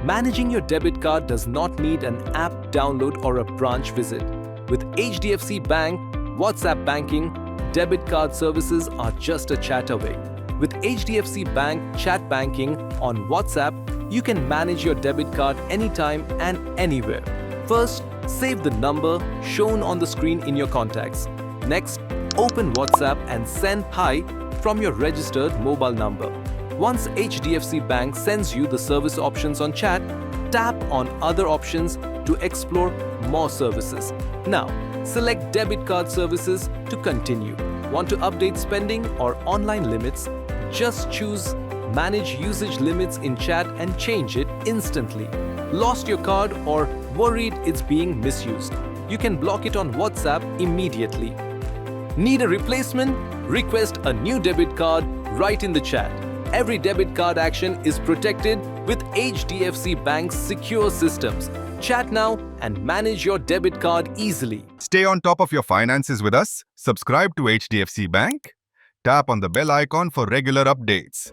Managing your debit card does not need an app download or a branch visit. With HDFC Bank, WhatsApp banking, debit card services are just a chat away. With HDFC Bank chat banking on WhatsApp, you can manage your debit card anytime and anywhere. First, save the number shown on the screen in your contacts. Next, open WhatsApp and send hi from your registered mobile number. Once HDFC Bank sends you the service options on chat, tap on other options to explore more services. Now, select Debit Card Services to continue. Want to update spending or online limits? Just choose Manage Usage Limits in chat and change it instantly. Lost your card or worried it's being misused? You can block it on WhatsApp immediately. Need a replacement? Request a new debit card right in the chat. Every debit card action is protected with HDFC Bank's secure systems. Chat now and manage your debit card easily. Stay on top of your finances with us. Subscribe to HDFC Bank. Tap on the bell icon for regular updates.